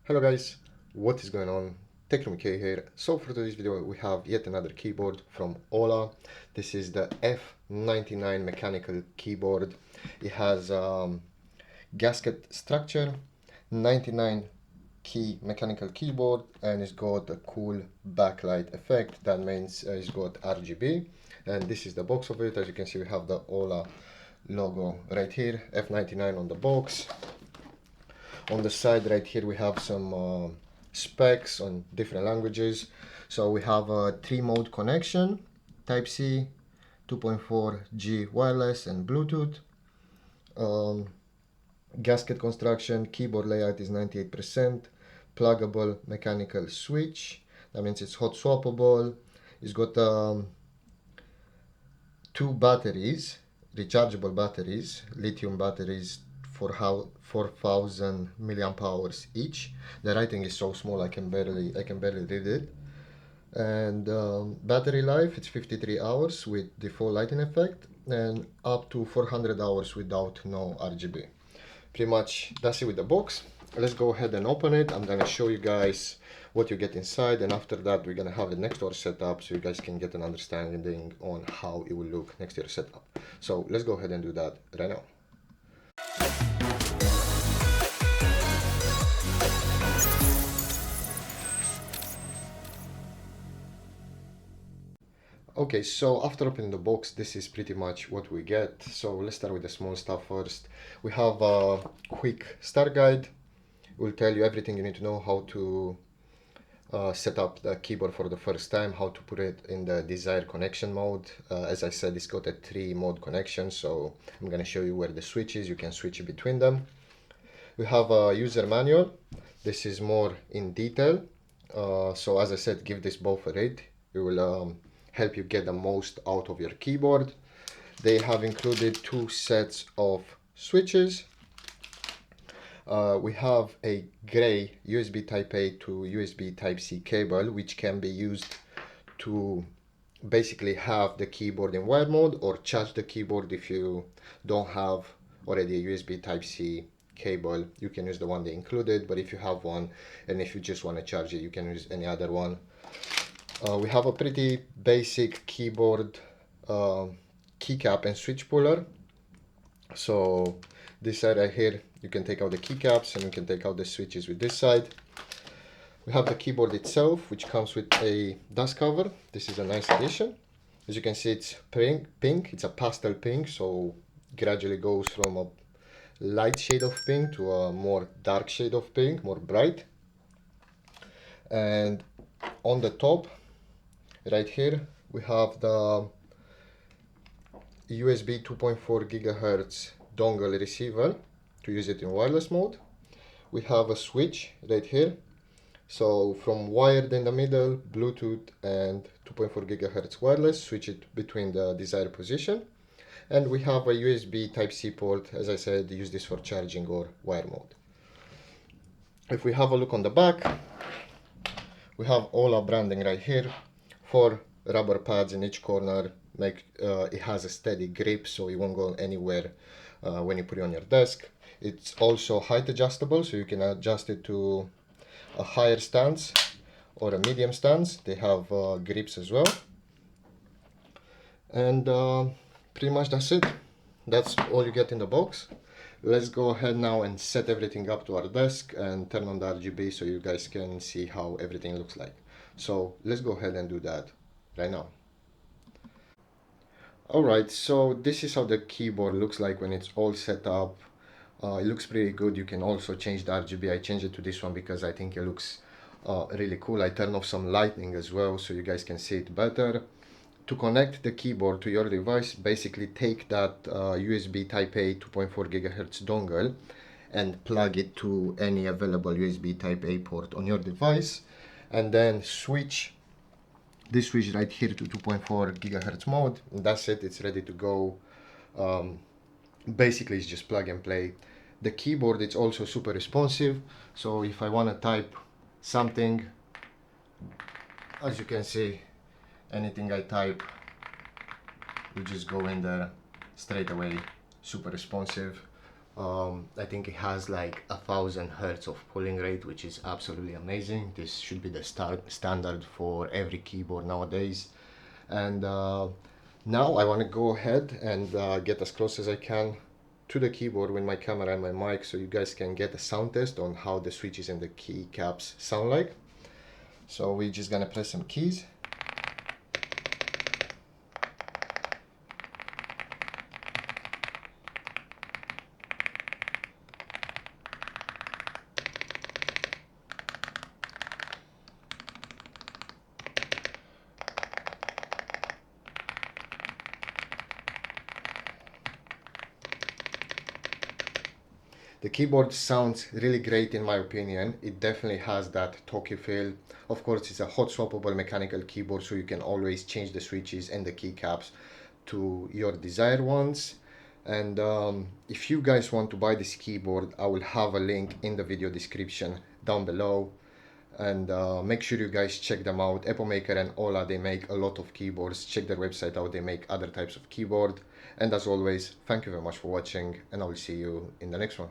Hello guys, what is going on? Techroomuk here. So for today's video we have yet another keyboard from AULA. This is the F99 mechanical keyboard. It has gasket structure, 99 key mechanical keyboard, and it's got a cool backlight effect. That means it's got RGB, and this is the box of it. As you can see, we have the AULA logo right here, F99 on the box. On the side right here we have some specs on different languages. So we have a 3-mode connection, Type C, 2.4G wireless and Bluetooth. Gasket construction, keyboard layout is 98%, pluggable mechanical switch. That means it's hot swappable. It's got 2 batteries, rechargeable batteries, lithium batteries for 4,000 milliamp hours each. The writing is so small I can barely read it. And battery life, it's 53 hours with default lighting effect, and up to 400 hours without no RGB. Pretty much that's it with the box. Let's go ahead and open it. I'm gonna show you guys what you get inside, and after that we're gonna have the next to our setup so you guys can get an understanding on how it will look next to your setup. So let's go ahead and do that right now. Okay, so after opening the box, this is pretty much what we get. So let's start with the small stuff first. We have a quick start guide. We'll tell you everything you need to know how to set up the keyboard for the first time, how to put it in the desired connection mode. As I said, it's got a 3-mode connection, so I'm going to show you where the switch is. You can switch between them. We have a user manual. This is more in detail. So as I said, give this both a read. It will help you get the most out of your keyboard. They have included 2 sets of switches. We have a gray USB Type A to USB Type C cable, which can be used to basically have the keyboard in wired mode or charge the keyboard. If you don't have already a USB Type C cable, you can use the one they included, but if you have one and if you just want to charge it, you can use any other one. We have a pretty basic keyboard keycap and switch puller. So this side right here, you can take out the keycaps and you can take out the switches with this side. We have the keyboard itself, which comes with a dust cover. This is a nice addition. As you can see, it's pink. It's a pastel pink, so gradually goes from a light shade of pink to a more dark shade of pink, more bright. And on the top right here we have the USB 2.4 gigahertz dongle receiver to use it in wireless mode. We have a switch right here, so from wired in the middle, Bluetooth and 2.4 gigahertz wireless, switch it between the desired position. And we have a USB Type C port. As I said, use this for charging or wire mode. If we have a look on the back, we have AULA branding right here. 4 rubber pads in each corner. It has a steady grip, so it won't go anywhere when you put it on your desk. It's also height adjustable, so you can adjust it to a higher stance or a medium stance. They have grips as well. And pretty much that's it. That's all you get in the box. Let's go ahead now and set everything up to our desk and turn on the RGB so you guys can see how everything looks like. So let's go ahead and do that right now. Alright, so this is how the keyboard looks like when it's all set up. It looks pretty good. You can also change the RGB. I changed it to this one because I think it looks really cool. I turned off some lighting as well so you guys can see it better. To connect the keyboard to your device, basically take that USB Type A 2.4 gigahertz dongle and plug it to any available USB Type A port on your device, and then switch this switch right here to 2.4 gigahertz mode, and that's it. It's ready to go. Basically it's just plug and play. The keyboard, it's also super responsive, so if I want to type something, as you can see, anything I type will just go in there straight away. Super responsive. I think it has like 1000 Hz of polling rate, which is absolutely amazing. This should be the standard for every keyboard nowadays. And now I want to go ahead and get as close as I can to the keyboard with my camera and my mic, so you guys can get a sound test on how the switches and the keycaps sound like. So we're just gonna press some keys. The keyboard sounds really great in my opinion. It definitely has that talkie feel. Of course, it's a hot swappable mechanical keyboard, so you can always change the switches and the keycaps to your desired ones. And if you guys want to buy this keyboard, I will have a link in the video description down below. And make sure you guys check them out. Epomaker and AULA, they make a lot of keyboards. Check their website out, they make other types of keyboard. And as always, thank you very much for watching, and I will see you in the next one.